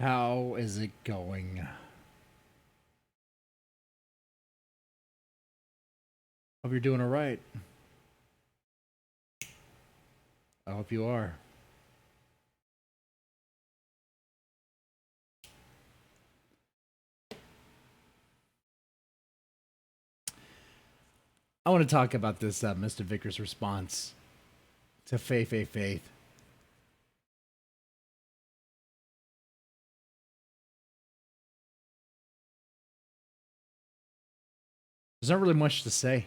How is it going? Hope you're doing all right. I hope you are. I want to talk about this Mr. Vickers response to Faith. There's not really much to say.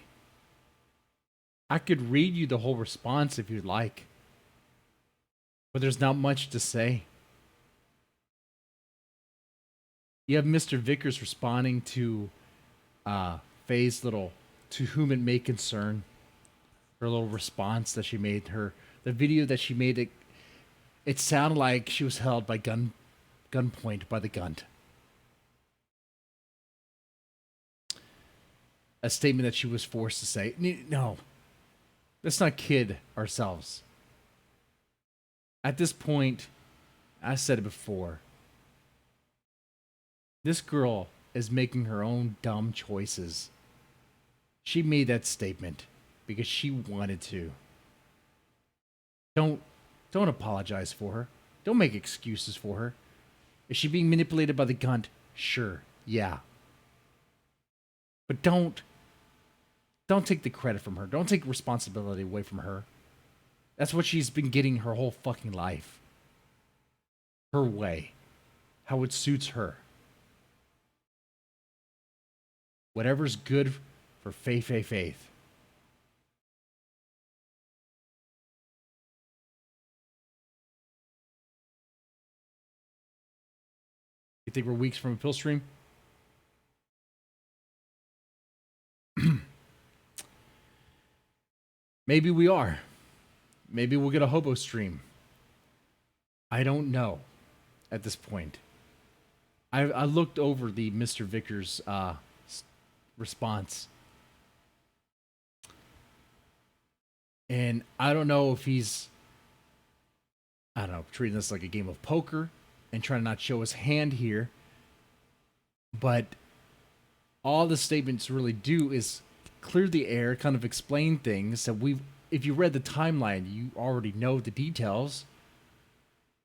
I could read you the whole response if you'd like, but there's not much to say. You have Mr. Vickers responding to Faye's little "to whom it may concern," her little response that she made her, the video that she made. It sounded like she was held by gunpoint by the gun. A statement that she was forced to say. No, let's not kid ourselves. At this point, I said it before, this girl is making her own dumb choices. She made that statement because she wanted to. Don't apologize for her. Don't make excuses for her. Is she being manipulated by the gun? Sure, yeah. But don't take the credit from her. Don't take responsibility away from her. That's what she's been getting her whole fucking life. Her way. How it suits her. Whatever's good for Faith. You think we're weeks from a pill stream? Maybe we are. Maybe we'll get a hobo stream. I don't know at this point. I looked over the Mr. Vickers response. And I don't know if he's, I don't know, treating this like a game of poker and trying to not show his hand here. But all the statements really do is clear the air, kind of explain things that if you read the timeline, you already know the details.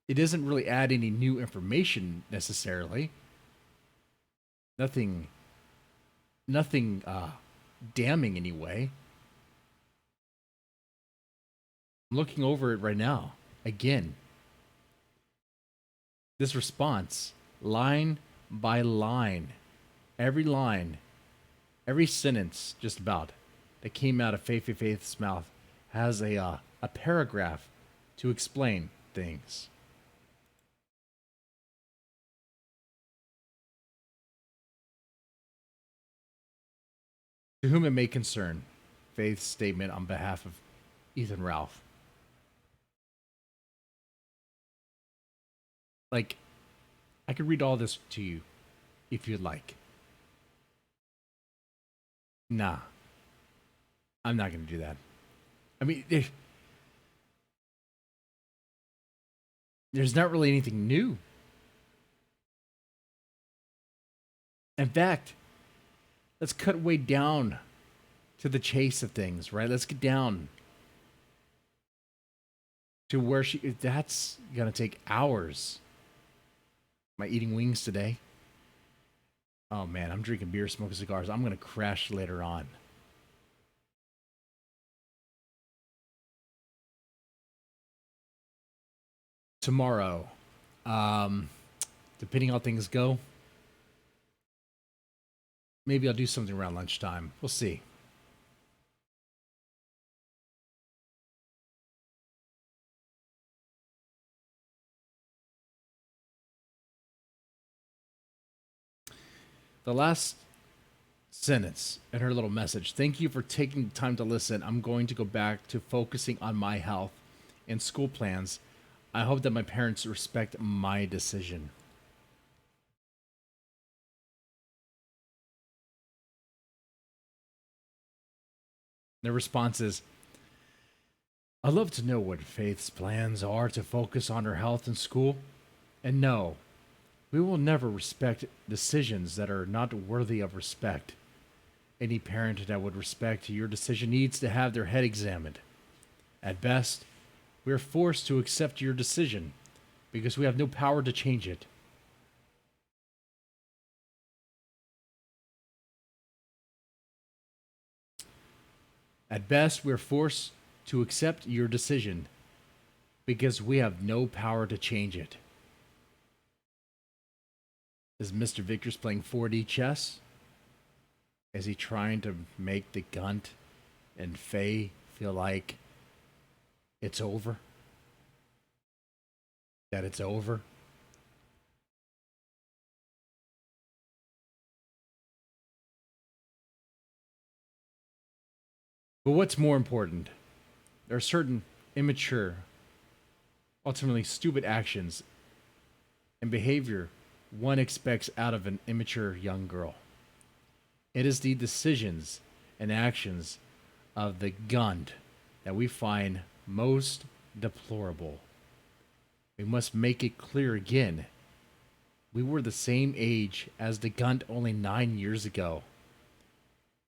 It doesn't really add any new information necessarily. Nothing damning anyway. I'm looking over it right now. Again, this response, line by line, every sentence, just about, that came out of Faith's mouth has a paragraph to explain things. To whom it may concern, Faith's statement on behalf of Ethan Ralph. Like, I could read all this to you if you'd like. Nah. I'm not going to do that. I mean, there's not really anything new. In fact, let's cut way down to the chase of things, right? Let's get down to where that's going to take hours. Am I eating wings today? Oh man, I'm drinking beer, smoking cigars. I'm going to crash later on. Tomorrow, depending on how things go, maybe I'll do something around lunchtime. We'll see. The last sentence in her little message. Thank you for taking the time to listen. I'm going to go back to focusing on my health and school plans. I hope that my parents respect my decision. Their response is, I'd love to know what Faith's plans are to focus on her health and school. And no, We will never respect decisions that are not worthy of respect. Any parent that would respect your decision needs to have their head examined. At best, we are forced to accept your decision because we have no power to change it. At best, we are forced to accept your decision because we have no power to change it. Is Mr. Vickers playing 4D chess? Is he trying to make the Gunt and Faye feel like it's over? That it's over? But what's more important? There are certain immature, ultimately stupid actions and behavior one expects out of an immature young girl. It is the decisions and actions of the Gund that we find most deplorable. We must make it clear again. We were the same age as the Gund only 9 years ago.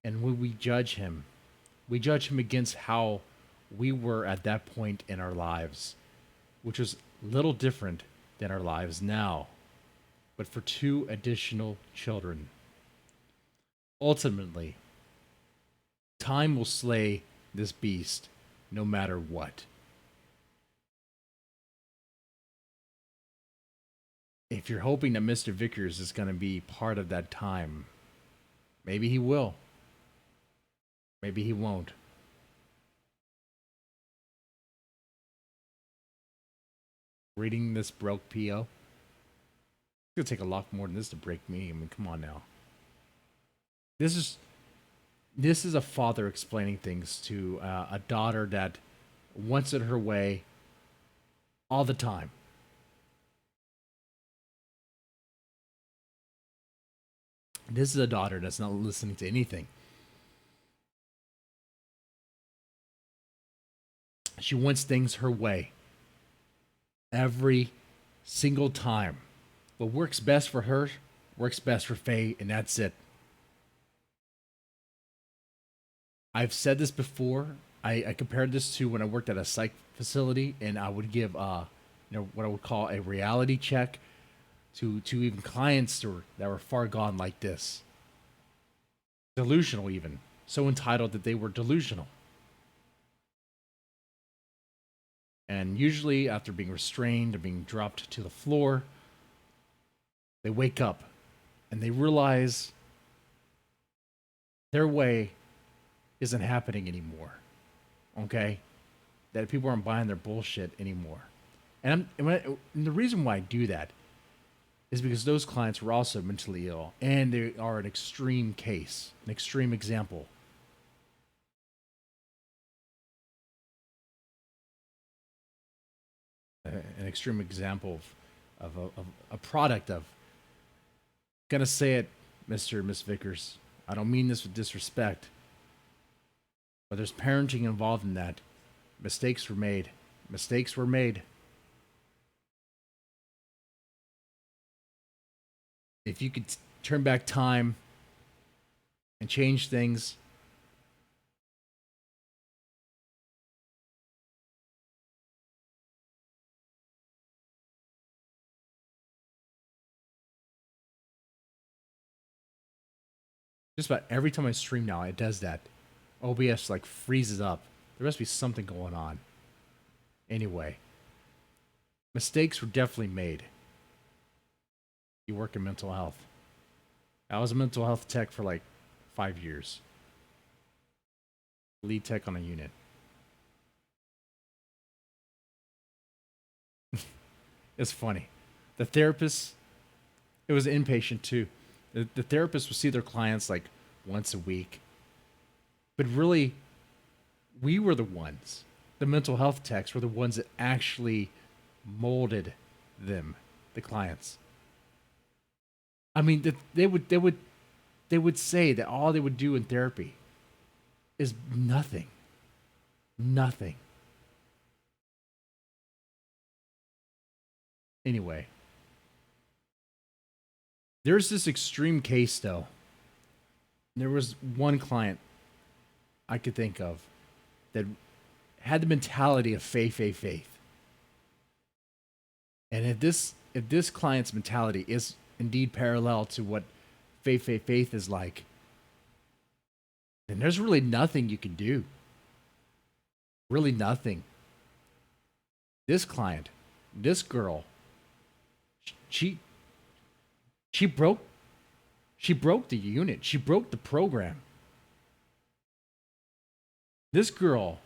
And when we judge him against how we were at that point in our lives, which was little different than our lives now, but for 2 additional children. Ultimately, time will slay this beast no matter what. If you're hoping that Mr. Vickers is going to be part of that time, maybe he will. Maybe he won't. Reading this broke PO. It's going to take a lot more than this to break me. I mean, come on now. This is a father explaining things to a daughter that wants it her way all the time. This is a daughter that's not listening to anything. She wants things her way every single time. What works best for her works best for Faye, and that's it. I've said this before. I compared this to when I worked at a psych facility, and I would give what I would call a reality check to even clients that were far gone like this. Delusional even. So entitled that they were delusional. And usually after being restrained or being dropped to the floor, they wake up and they realize their way isn't happening anymore. Okay? That people aren't buying their bullshit anymore. And the reason why I do that is because those clients were also mentally ill, and they are an extreme case, an extreme example. An extreme example of a product of. Gonna say it, Mr. and Miss Vickers. I don't mean this with disrespect, but there's parenting involved in that. Mistakes were made. Mistakes were made. If you could turn back time and change things, just about every time I stream now, it does that. OBS like freezes up. There must be something going on. Anyway, mistakes were definitely made. You work in mental health. I was a mental health tech for like 5 years. Lead tech on a unit. It's funny. The therapist, it was inpatient too. The therapist would see their clients like once a week. But really, we were the ones. The mental health techs were the ones that actually molded them, the clients. I mean, they would say that all they would do in therapy is nothing. Nothing. Anyway, There's this extreme case, though. There was one client I could think of that had the mentality of faith. And if this client's mentality is indeed parallel to what faith is like, then there's really nothing you can do. Really nothing. This client, this girl, she broke the unit. She broke the program. This girl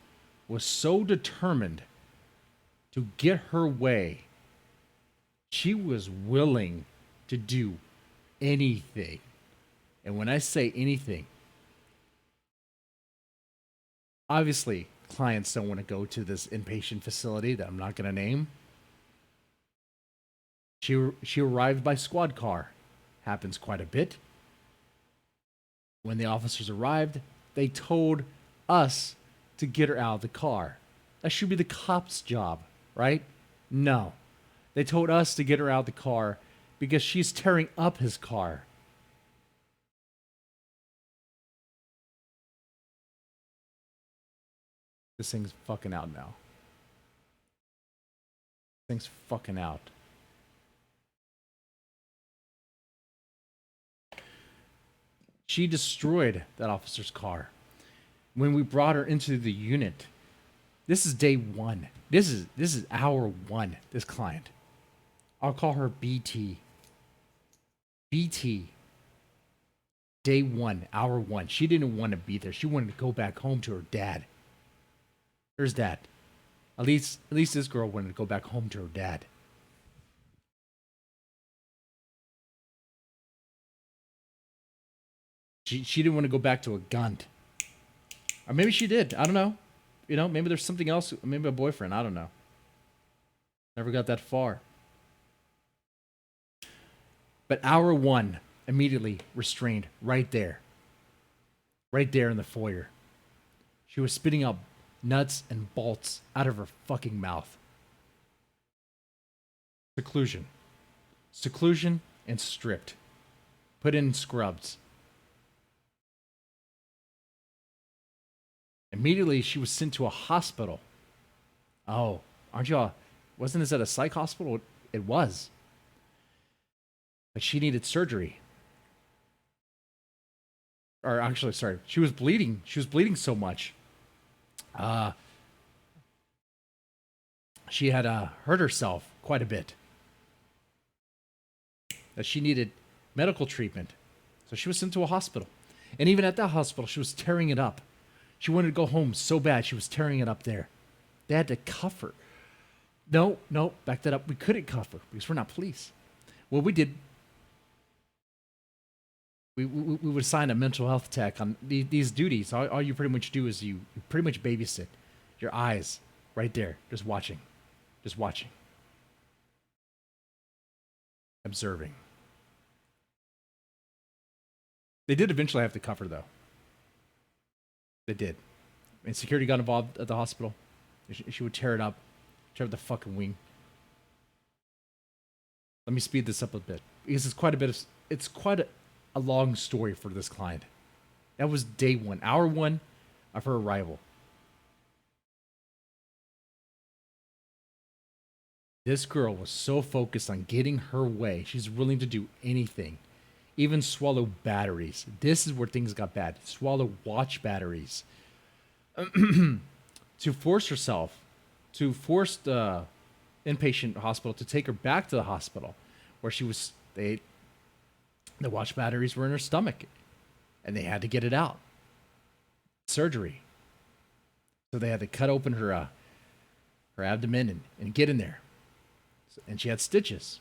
was so determined to get her way. She was willing to do anything. And when I say anything, obviously clients don't want to go to this inpatient facility that I'm not going to name. She arrived by squad car. Happens quite a bit. When the officers arrived, they told us to get her out of the car. That should be the cop's job, right? No. They told us to get her out of the car because she's tearing up his car. This thing's fucking out now. This thing's fucking out. She destroyed that officer's car. When we brought her into the unit, this is day one. This is hour one, this client. I'll call her BT. BT. Day one, hour one. She didn't want to be there. She wanted to go back home to her dad. There's that. At least this girl wanted to go back home to her dad. She didn't want to go back to a gun. Or maybe she did. I don't know. You know, maybe there's something else. Maybe a boyfriend. I don't know. Never got that far. But hour one, immediately restrained right there. Right there in the foyer. She was spitting out nuts and bolts out of her fucking mouth. Seclusion. Seclusion and stripped. Put in scrubs. Immediately, she was sent to a hospital. Oh, aren't y'all? Wasn't this at a psych hospital? It was. But she needed surgery. Or actually, sorry, she was bleeding. She was bleeding so much. She had hurt herself quite a bit. That she needed medical treatment. So she was sent to a hospital. And even at that hospital, she was tearing it up. She wanted to go home so bad, she was tearing it up there. They had to cuff her. No, back that up. We couldn't cuff her because we're not police. What we did, we would assign a mental health tech on these duties. All you pretty much do is you pretty much babysit. Your eyes right there, just watching. Just watching. Observing. They did eventually have to cuff her, though. They did. And security got involved at the hospital. She would tear it up. Tear up the fucking wing. Let me speed this up a bit. Because it's quite a long story for this client. That was day one. Hour one of her arrival. This girl was so focused on getting her way. She's willing to do anything. Even swallow batteries. This is where things got bad. Swallow watch batteries. To force herself, to force the inpatient hospital to take her back to the hospital where she was, the watch batteries were in her stomach and they had to get it out. Surgery. So they had to cut open her abdomen and get in there. And she had stitches.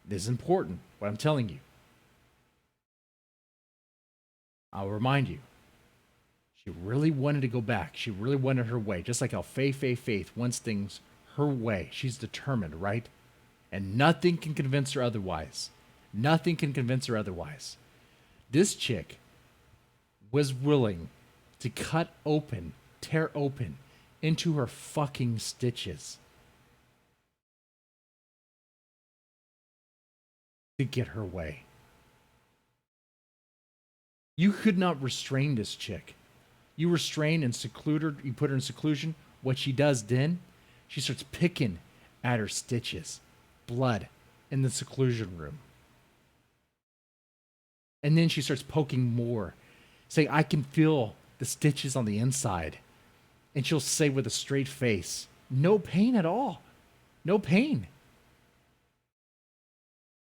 This is important, what I'm telling you. I'll remind you. She really wanted to go back. She really wanted her way. Just like how Faith wants things her way. She's determined, right? And nothing can convince her otherwise. Nothing can convince her otherwise. This chick was willing to cut open, tear open into her fucking stitches to get her way. You could not restrain this chick. You restrain and seclude her. You put her in seclusion. What she does then, she starts picking at her stitches, blood in the seclusion room. And then she starts poking more, saying, I can feel the stitches on the inside. And she'll say with a straight face, no pain at all. No pain.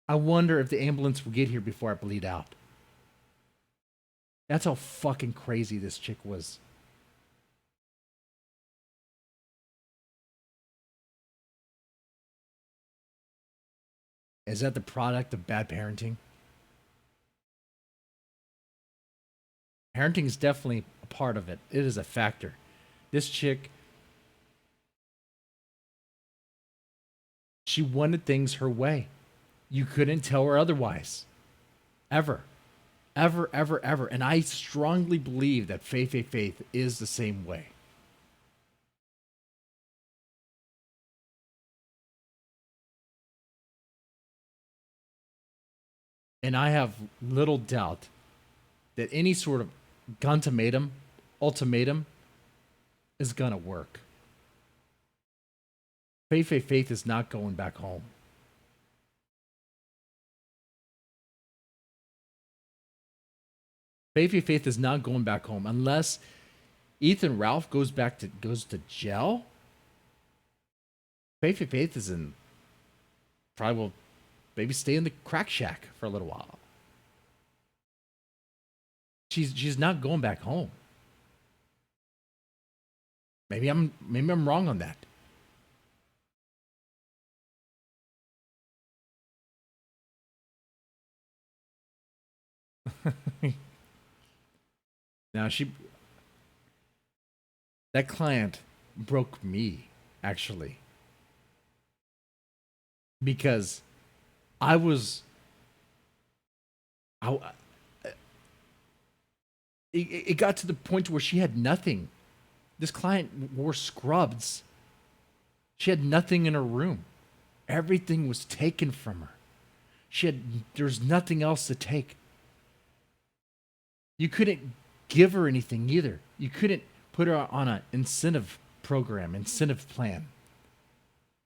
I wonder if the ambulance will get here before I bleed out. That's how fucking crazy this chick was. Is that the product of bad parenting? Parenting is definitely a part of it. It is a factor. This chick, she wanted things her way. You couldn't tell her otherwise. Ever. Ever, ever, ever. And I strongly believe that Faith is the same way. And I have little doubt that any sort of ultimatum is gonna work. Faith is not going back home. Faith is not going back home unless Ethan Ralph goes to jail. Faith is in probably will maybe stay in the crack shack for a little while. She's not going back home. Maybe I'm wrong on that. Now that client broke me actually because I was I it got to the point where she had nothing. This client wore scrubs. She had nothing in her room. Everything was taken from her. There's nothing else to take. You couldn't give her anything either. You couldn't put her on an incentive plan.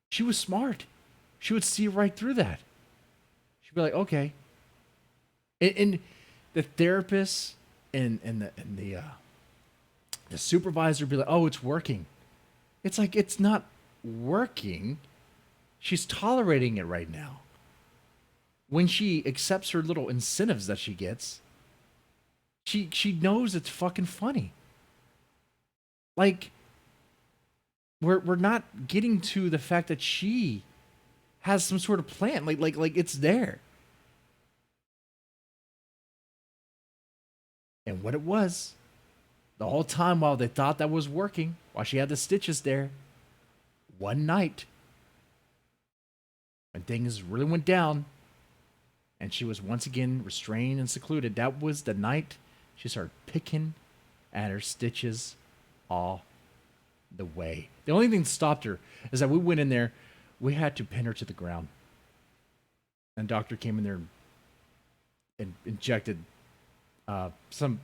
She was smart. She would see right through that. She'd be like, okay. And the therapist and the supervisor would be like, oh, it's working. It's like, it's not working. She's tolerating it right now. When she accepts her little incentives that she gets, she knows it's fucking funny. Like, we're not getting to the fact that she has some sort of plan. Like it's there. And what it was, the whole time while they thought that was working, while she had the stitches there, one night, when things really went down, and she was once again restrained and secluded, that was the night she started picking at her stitches all the way. The only thing that stopped her is that we went in there, we had to pin her to the ground. And doctor came in there and injected some,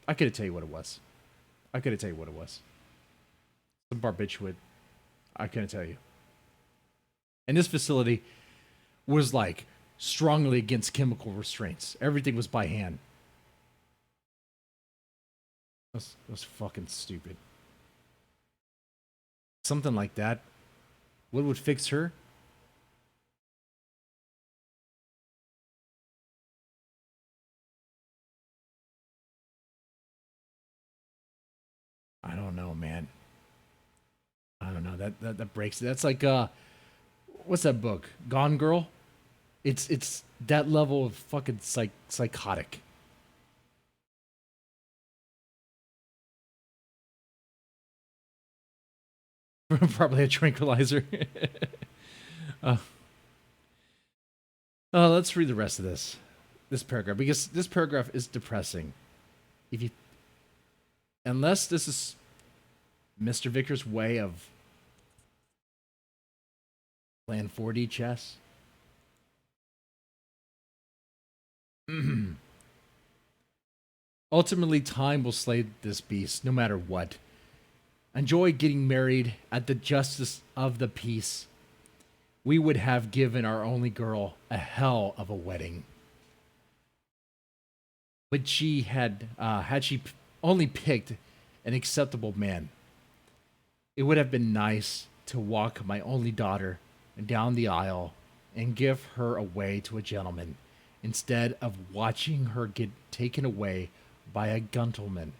I couldn't tell you what it was. Some barbiturate. I couldn't tell you. And this facility was like strongly against chemical restraints. Everything was by hand. It was fucking stupid. Something like that. What would fix her? I don't know, man. I don't know. That breaks it. That's like what's that book? Gone Girl? It's that level of fucking psychotic. Probably a tranquilizer. uh, let's read the rest of this paragraph, because this paragraph is depressing. If you, unless this is Mr. Vickers' way of playing 4D chess. Ultimately, time will slay this beast, no matter what. Enjoy getting married at the justice of the peace. We would have given our only girl a hell of a wedding. But she had she only picked an acceptable man, it would have been nice to walk my only daughter down the aisle and give her away to a gentleman instead of watching her get taken away by a gentleman.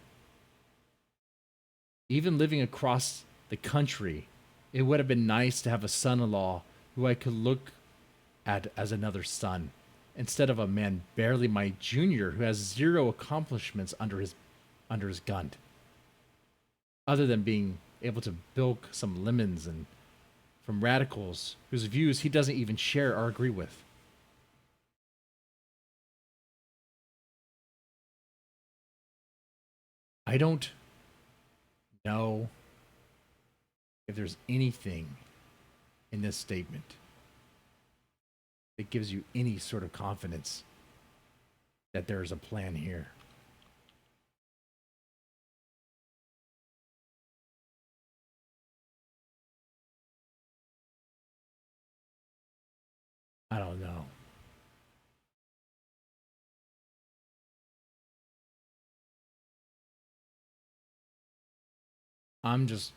Even living across the country, it would have been nice to have a son in law who I could look at as another son, instead of a man barely my junior who has zero accomplishments under his gun, other than being able to bilk some lemons and from radicals whose views he doesn't even share or agree with. I don't know if there's anything in this statement that gives you any sort of confidence that there is a plan here. I don't know. I'm just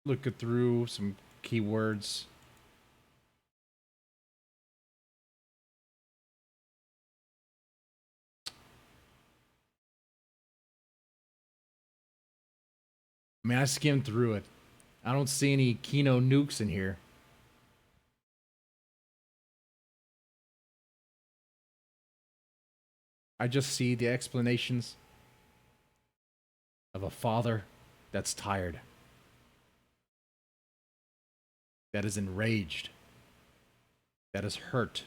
looking through some keywords. I mean, I skimmed through it. I don't see any Kino nukes in here. I just see the explanations of a father that's tired, that is enraged, that is hurt.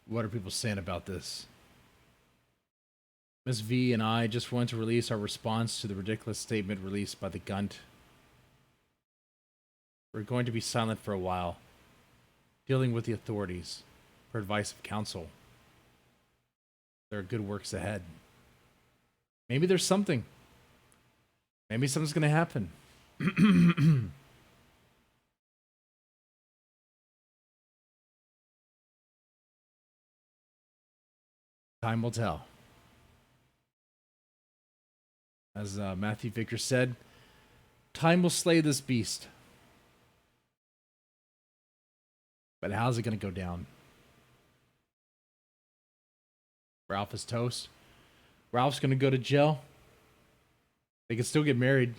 What are people saying about this? Ms. V and I just want to release our response to the ridiculous statement released by the Gunt. We're going to be silent for a while, dealing with the authorities for advice of counsel. There are good works ahead. Maybe there's something. Maybe something's going to happen. Time will tell. As Matthew Vickers said, time will slay this beast. But how's it going to go down? Ralph is toast. Ralph's going to go to jail. They can still get married.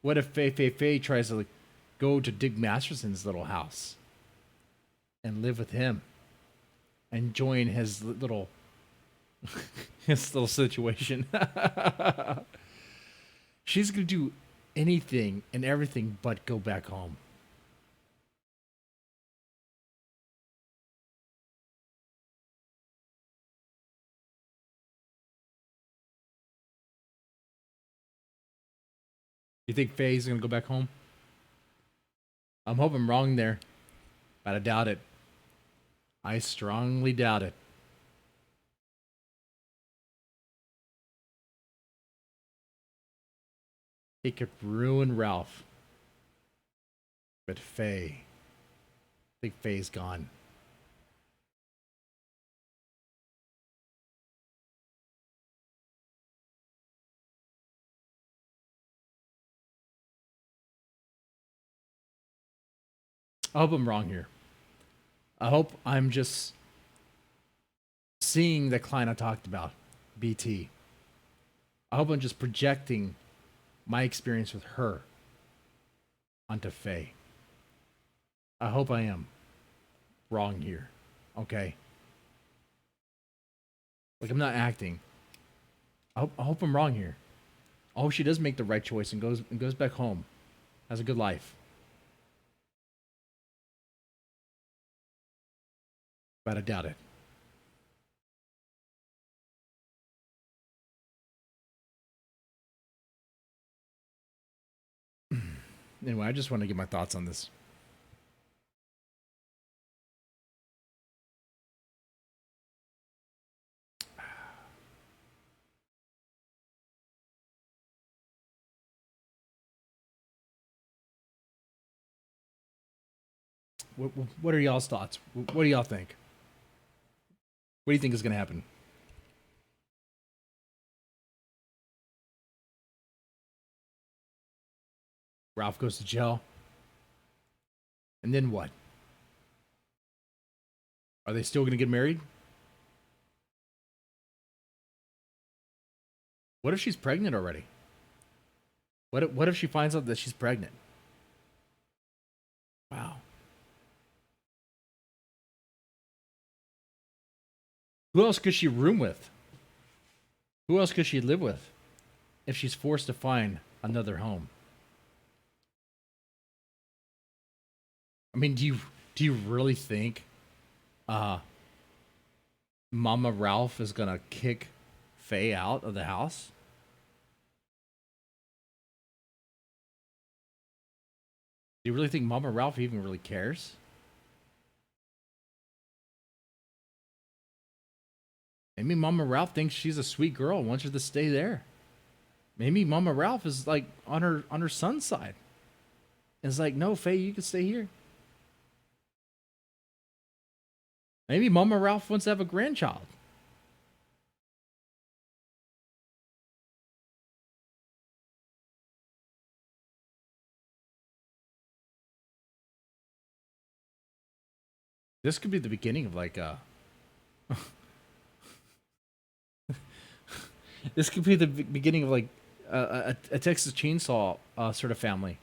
What if Faye tries to go to Dick Masterson's little house and live with him and join his little his little situation? She's gonna do anything and everything but go back home. You think Faye's gonna go back home? I'm hoping I'm wrong there, but I doubt it. I strongly doubt it. It could ruin Ralph. But Faye, I think Faye's gone. I hope I'm wrong here. I hope I'm just seeing the client I talked about, BT. I hope I'm just projecting my experience with her onto Faye. I hope I am wrong here. Okay. Like I'm not acting. I hope I'm wrong here. I hope she does make the right choice and goes back home. has a good life. But I doubt it. Anyway, I just want to get my thoughts on this. What are y'all's thoughts? What do y'all think? What do you think is going to happen? Ralph goes to jail. And then what? Are they still going to get married? What if she's pregnant already? What if she finds out that she's pregnant? Wow. Who else could she room with? Who else could she live with if she's forced to find another home? I mean, do you really think Mama Ralph is gonna kick Faye out of the house? Do you really think Mama Ralph even really cares? Maybe Mama Ralph thinks she's a sweet girl and wants her to stay there. Maybe Mama Ralph is like on her son's side. And it's like, no, Faye, you can stay here. Maybe Mama Ralph wants to have a grandchild. This could be the beginning of like this could be the beginning of like a Texas Chainsaw sort of family.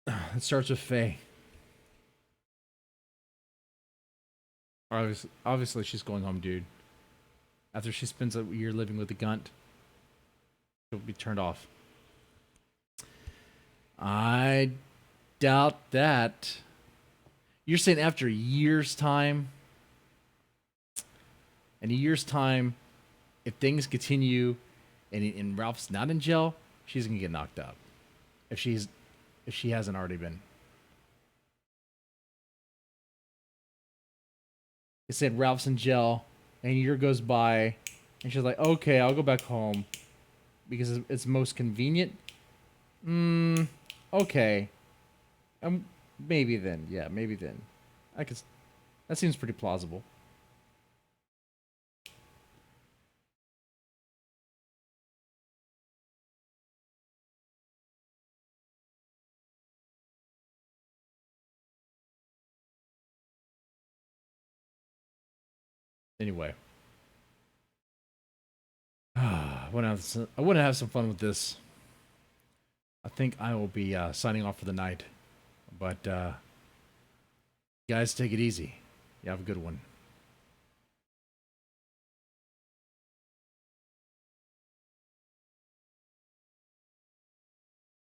It starts with Faye. Obviously, she's going home, dude. After she spends a year living with the Gunt, she'll be turned off. I doubt that. You're saying after a year's time? In a year's time, if things continue and Ralph's not in jail, she's gonna get knocked up. If she hasn't already been. It said Ralph's in jail, and a year goes by, and she's like, okay, I'll go back home because it's most convenient. Okay. Maybe then. Yeah, maybe then. That seems pretty plausible. Anyway. I want to have some fun with this. I think I will be signing off for the night. But guys, take it easy. You have a good one.